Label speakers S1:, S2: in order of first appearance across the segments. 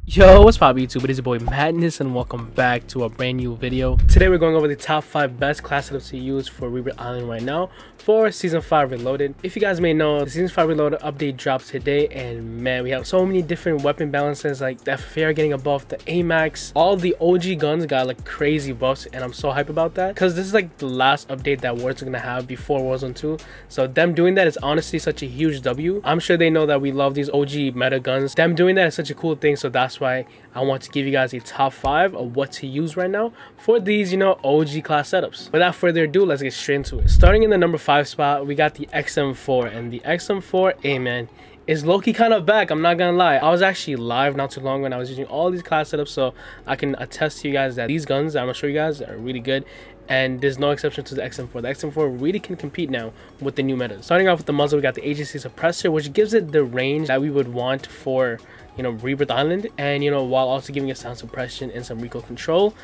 S1: Yo, what's poppin' YouTube? It is your boy Madness and welcome back to a brand new video. Today we're going over the top 5 best class setups to use for Rebirth Island right now for Season 5 Reloaded. If you guys may know, the Season 5 Reloaded update drops today, and man, we have so many different weapon balances, like the FFAR getting a buff, the AMAX, all the OG guns got like crazy buffs, and I'm so hyped about that because this is like the last update that Warzone gonna have before Warzone 2. So them doing that is honestly such a huge W. I'm sure they know that we love these OG meta guns. Them doing that is such a cool thing, so that's why I want to give you guys a top 5 of what to use right now for these, you know, OG class setups. Without further ado, let's get straight into it. Starting in the number 5 spot, we got the XM4, and the XM4, hey man, is low-key kind of back. I'm not gonna lie. I was actually live not too long when I was using all these class setups, so I can attest to you guys that these guns that I'm gonna show you guys are really good, and there's no exception to the XM4. The XM4 really can compete now with the new metas. Starting off with the muzzle, we got the agency suppressor, which gives it the range that we would want for, you know, Rebirth Island, and you know, while also giving it sound suppression and some recoil control.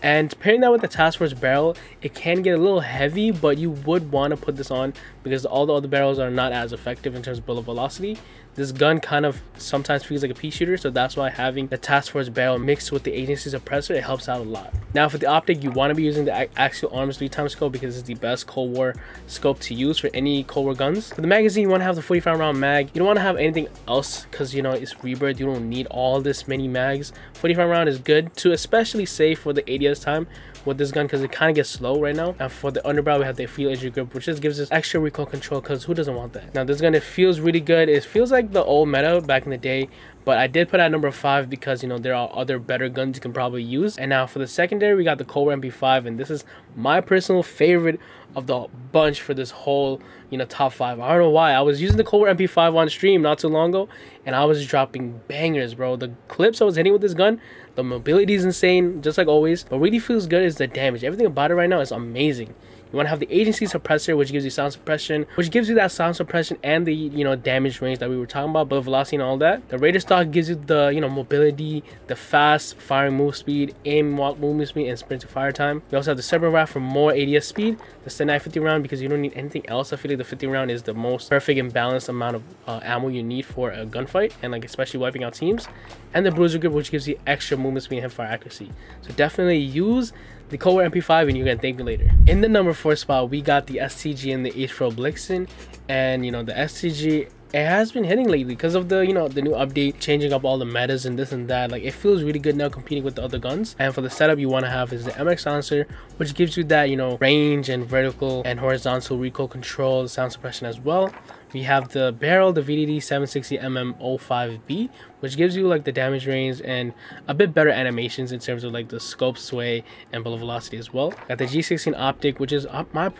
S1: And pairing that with the task force barrel, it can get a little heavy, but you would want to put this on because all the other barrels are not as effective in terms of bullet velocity. This gun kind of sometimes feels like a pea shooter, so that's why having the task force barrel mixed with the agency suppressor, it helps out a lot. Now for the optic, you want to be using the axial arms 3x scope because it's the best Cold War scope to use for any Cold War guns. For the magazine, you want to have the 45 round mag. You don't want to have anything else because, you know, it's Rebirth. You don't need all this many mags. 45 round is good to especially save for the ADS time with this gun because it kind of gets slow right now. And for the underbarrel, we have the field edge grip, which just gives us extra recoil control because who doesn't want that? Now this gun, it feels really good. It feels like the old meta back in the day, but I did put at number 5 because, you know, there are other better guns you can probably use. And now for the secondary, we got the Cold War MP5, and this is my personal favorite of the bunch for this whole, you know, top 5. I don't know why. I was using the Cold War MP5 on stream not too long ago, and I was dropping bangers, bro. The clips I was hitting with this gun, the mobility is insane, just like always. What really feels good is the damage. Everything about it right now is amazing. You want to have the agency suppressor, which gives you sound suppression, which gives you that sound suppression and the, you know, damage range that we were talking about, bullet velocity and all that. The Raider stock gives you the, you know, mobility, the fast firing move speed, aim walk movement speed, and sprint to fire time. We also have the Serpent Wrap for more ADS speed, the Senai 50 round because you don't need anything else. I feel like the 50 round is the most perfect and balanced amount of ammo you need for a gunfight, and like especially wiping out teams. And the Bruiser Grip, which gives you extra movement speed and hip fire accuracy. So definitely use the Cold War MP5 and you're gonna thank me later. In the number 4 spot, we got the STG and the H4 Blixen, and you know, the STG, it has been hitting lately because of the, you know, the new update changing up all the metas and this and that. Like, it feels really good now competing with the other guns. And for the setup, you want to have is the MX silencer, which gives you that, you know, range and vertical and horizontal recoil control, sound suppression as well. We have the barrel, the VDD 760mm05B, which gives you like the damage range and a bit better animations in terms of like the scope, sway, and bullet velocity as well. Got the G16 optic, which is my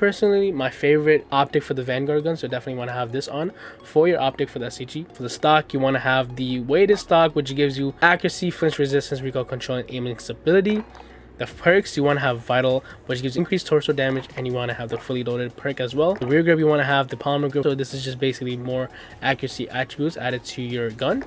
S1: favorite optic for the Vanguard gun, so definitely want to have this on for your optic for the SCG. For the stock, you want to have the weighted stock, which gives you accuracy, flinch resistance, recoil control, and aiming stability. The perks, you want to have Vital, which gives increased torso damage, and you want to have the fully loaded perk as well. The rear grip, you want to have the polymer grip, so this is just basically more accuracy attributes added to your gun.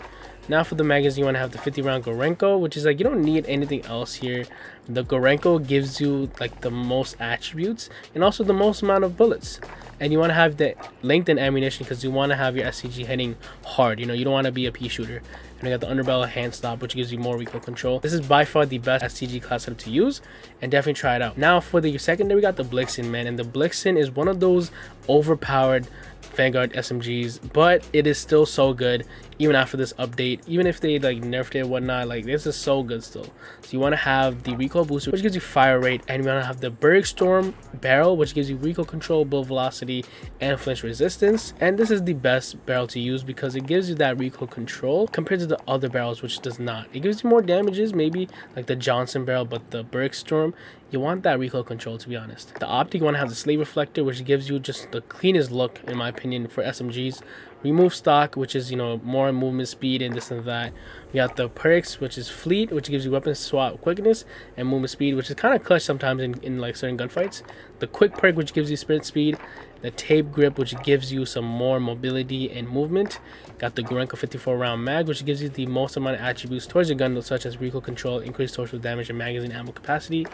S1: Now for the magazine, you want to have the 50 round Gorenko, which is like, you don't need anything else here. The Gorenko gives you like the most attributes and also the most amount of bullets. And you want to have the length and ammunition because you want to have your SCG hitting hard. You know, you don't want to be a pea shooter. And we got the underbarrel hand stop, which gives you more recoil control. This is by far the best SCG class setup to use, and definitely try it out. Now for the secondary, we got the Blixen, man, and the Blixen is one of those overpowered Vanguard SMGs, but it is still so good even after this update. Even if they like nerfed it and whatnot, like this is so good still. So you want to have the recoil booster, which gives you fire rate, and you want to have the Bergstorm barrel, which gives you recoil control, bullet velocity, and flinch resistance. And this is the best barrel to use because it gives you that recoil control compared to the other barrels, which does not. It gives you more damages, maybe like the Johnson barrel, but the Bergstorm, you want that recoil control, to be honest. The optic, you want to have the slave reflector, which gives you just the cleanest look in my opinion for SMGs. Remove stock, which is, you know, more movement speed and this and that. We got the perks, which is fleet, which gives you weapon swap quickness and movement speed, which is kind of clutch sometimes in like certain gunfights. The quick perk, which gives you sprint speed. The tape grip, which gives you some more mobility and movement. Got the Gorenko 54 round mag, which gives you the most amount of attributes towards your gun, such as recoil control, increased torso damage, and magazine ammo capacity.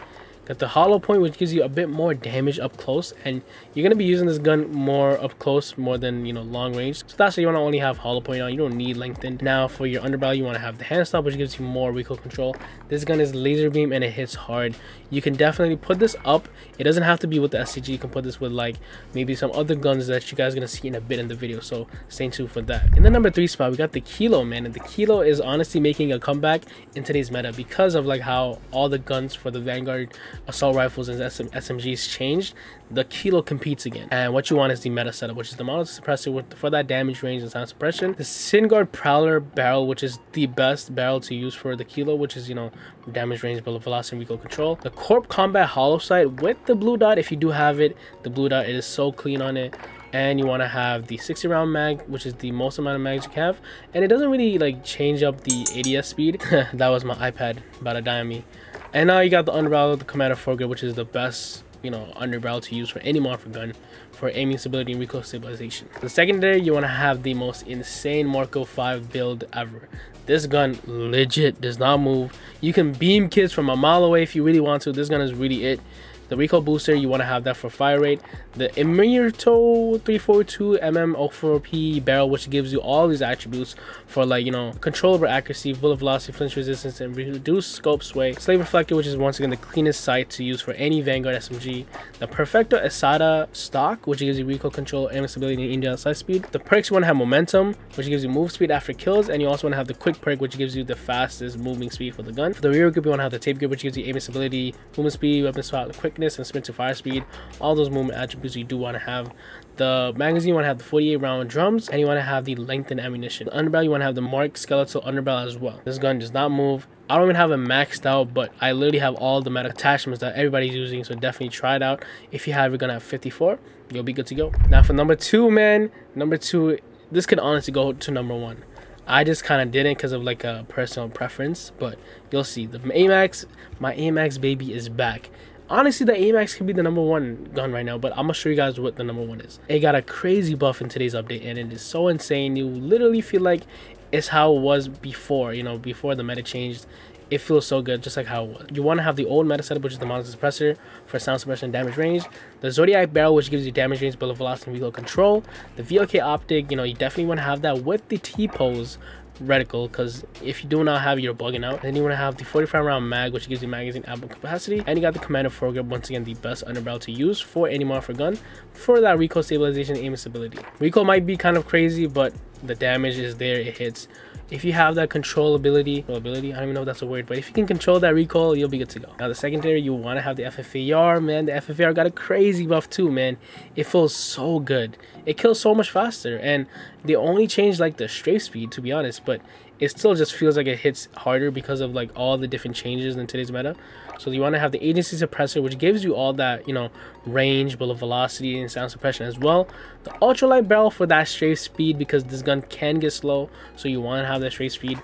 S1: Got the hollow point, which gives you a bit more damage up close, and you're gonna be using this gun more up close more than, you know, long range. So that's why you want to only have hollow point on. You don't need lengthened. Now for your underbarrel, you want to have the hand stop, which gives you more recoil control. This gun is laser beam and it hits hard. You can definitely put this up. It doesn't have to be with the SCG. You can put this with like maybe some other guns that you guys are gonna see in a bit in the video, so stay tuned for that. In the number 3 spot, we got the kilo, man, and the kilo is honestly making a comeback in today's meta because of like how all the guns for the Vanguard assault rifles and SMGs changed. The kilo competes again, and what you want is the meta setup, which is the mono suppressor for that damage range and sound suppression. The Synguard Prowler barrel, which is the best barrel to use for the kilo, which is, you know, damage range, bullet velocity, and recoil control. The Corp Combat hollow sight with the blue dot, if you do have it. The blue dot, it is so clean on it. And you want to have the 60 round mag, which is the most amount of mags you can have, and it doesn't really like change up the ADS speed. That was my iPad about to die on me. And now you got the underbarrel, the commander foregrip, which is the best, you know, underbarrel to use for any morpher gun for aiming stability and recoil stabilization. The secondary, you want to have the most insane Marco 5 build ever. This gun legit does not move. You can beam kids from a mile away if you really want to. This gun is really it. The recoil booster, you want to have that for fire rate. The Emirto 342 mm04p barrel, which gives you all these attributes for, like, you know, control over accuracy, bullet velocity, flinch resistance, and reduced scope sway. Slave reflector, which is once again the cleanest sight to use for any Vanguard SMG. The Perfecto Esada stock, which gives you recoil control, aim stability, and India sight speed. The perks, you want to have momentum, which gives you move speed after kills, and you also want to have the quick perk, which gives you the fastest moving speed for the gun. For the rear grip, you want to have the tape grip, which gives you aim stability, movement speed, weapon swap, quickness, and sprint to fire speed. All those movement attributes you do want to have. The magazine, you want to have the 48 round drums, and you want to have the lengthened ammunition. The underbarrel, you want to have the marked skeletal underbarrel as well. This gun does not move. I don't even have it maxed out, but I literally have all the meta attachments that everybody's using, so definitely try it out. If you have, you're gonna have 54, you'll be good to go. Now for number 2, man, number 2, this could honestly go to number 1. I just kind of didn't because of like a personal preference, but you'll see. The AMAX, my AMAX baby is back. Honestly, the AMAX could be the number 1 gun right now, but I'm gonna show you guys what the number 1 is. It got a crazy buff in today's update, and it is so insane. You literally feel like it's how it was before, you know, before the meta changed. It feels so good, just like how it was. You want to have the old meta setup, which is the mono suppressor for sound suppression and damage range. The Zodiac barrel, which gives you damage range, bullet velocity, and recoil control. The VLK optic, you know, you definitely want to have that with the T-pose reticle, because if you do not have it, you're bugging out. Then you want to have the 45 round mag, which gives you magazine ammo capacity, and you got the commander foregrip, once again the best underbarrel to use for any morpher gun for that recoil stabilization and aim stability. Recoil might be kind of crazy, but the damage is there, it hits. If you have that controllability, I don't even know if that's a word, but if you can control that recoil, you'll be good to go. Now the secondary, you want to have the FFAR, man. The FFAR got a crazy buff too, man. It feels so good. It kills so much faster, and they only changed like the strafe speed, to be honest, but it still just feels like it hits harder because of like all the different changes in today's meta. So you want to have the agency suppressor, which gives you all that, you know, range, bullet velocity, and sound suppression as well. The ultralight barrel for that strafe speed, because this gun can get slow, so you want to have that strafe speed.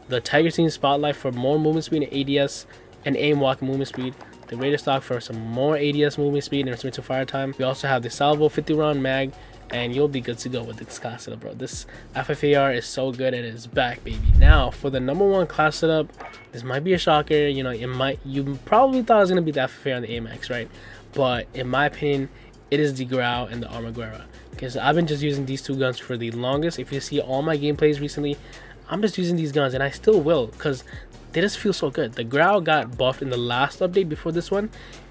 S1: The Tiger Scene Spotlight for more movement speed and ADS and aim walk movement speed. The Raider stock for some more ADS movement speed and sprint to fire time. We also have the Salvo 50 round mag, and you'll be good to go with this class setup, bro. This FFAR is so good, and it's back, baby. Now for the number 1 class setup, this might be a shocker. You know, you probably thought it was gonna be the FFAR and the AMAX, right? But in my opinion, it is the Grau and the Armaguerra, because I've been just using these 2 guns for the longest. If you see all my gameplays recently, I'm just using these guns, and I still will, because they just feel so good. The Grau got buffed in the last update before this one,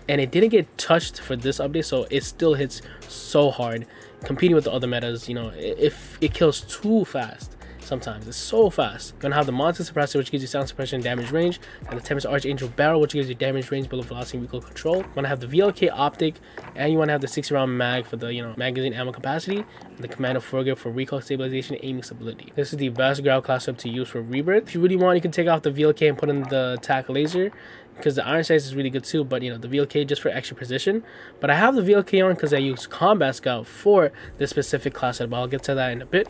S1: and it didn't get touched for this update, so it still hits so hard, competing with the other metas. You know, if it kills too fast, sometimes it's so fast. You're gonna have the Monster Suppressor, which gives you sound suppression and damage range, and the Tempest Archangel barrel, which gives you damage range, bullet velocity, and recoil control. You want to have the VLK optic, and you want to have the 60 round mag for the, you know, magazine ammo capacity, and the commander foregrip for recoil stabilization and aiming stability. This is the best Grau class up to use for Rebirth. If you really want, you can take off the VLK and put in the TAC laser, because the iron sights is really good too, but you know, the VLK just for extra precision. But I have the VLK on because I use Combat Scout for this specific class setup. I'll get to that in a bit.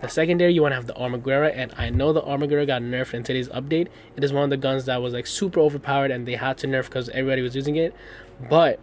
S1: The secondary, you want to have the Armaguerra, and I know the Armaguerra got nerfed in today's update. It is one of the guns that was like super overpowered, and they had to nerf because everybody was using it, but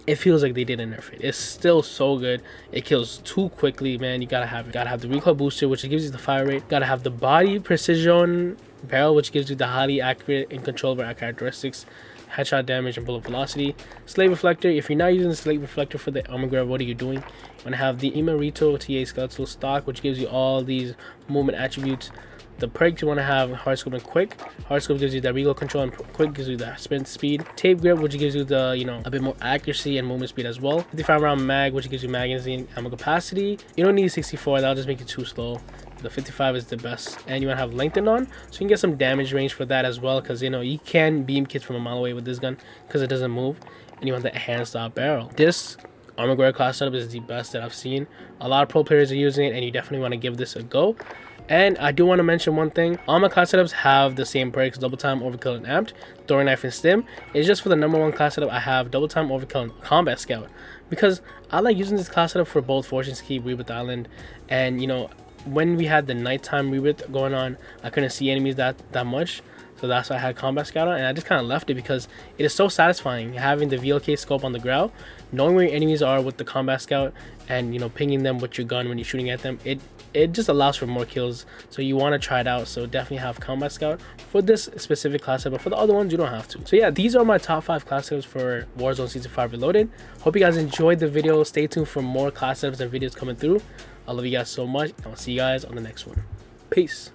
S1: it feels like they didn't nerf it. It's still so good. It kills too quickly, man. You gotta have it. Gotta have the recoil booster, which gives you the fire rate. Gotta have the body precision barrel, which gives you the highly accurate and controllable characteristics. headshot damage and bullet velocity. Slate reflector, if you're not using the slate reflector for the armor grab, what are you doing? You want to have the Imarito TA skeletal stock, which gives you all these movement attributes. The perks, you want to have hard scope and quick. Hard scope gives you the recoil control, and quick gives you the sprint speed. Tape grip, which gives you the, you know, a bit more accuracy and movement speed as well. 55 round mag, which gives you magazine ammo capacity. You don't need 64, that'll just make you too slow. The 55 is the best, and you want to have lengthen on, so you can get some damage range for that as well, because you know you can beam kids from a mile away with this gun because it doesn't move. And you want the hand stop barrel. This armor guard class setup is the best that I've seen. A lot of pro players are using it, and you definitely want to give this a go. And I do want to mention one thing. All my class setups have the same perks: double time, overkill, and amped, throwing knife, and stim. It's just for the number one class setup I have double time, overkill, and combat scout, because I like using this class setup for both Fortune's Key, Rebirth Island, and you know, when we had the nighttime rebirth going on, I couldn't see enemies that much, so that's why I had combat scout on, and I just kind of left it because it is so satisfying having the VLK scope on the ground, knowing where your enemies are with the combat scout, and you know, pinging them with your gun when you're shooting at them. It just allows for more kills, so you want to try it out. So definitely have combat scout for this specific class setup, but for the other ones you don't have to. So yeah, these are my top 5 class setups for Warzone Season 5 Reloaded. Hope you guys enjoyed the video. Stay tuned for more class setups and videos coming through. I love you guys so much, and I'll see you guys on the next one. Peace.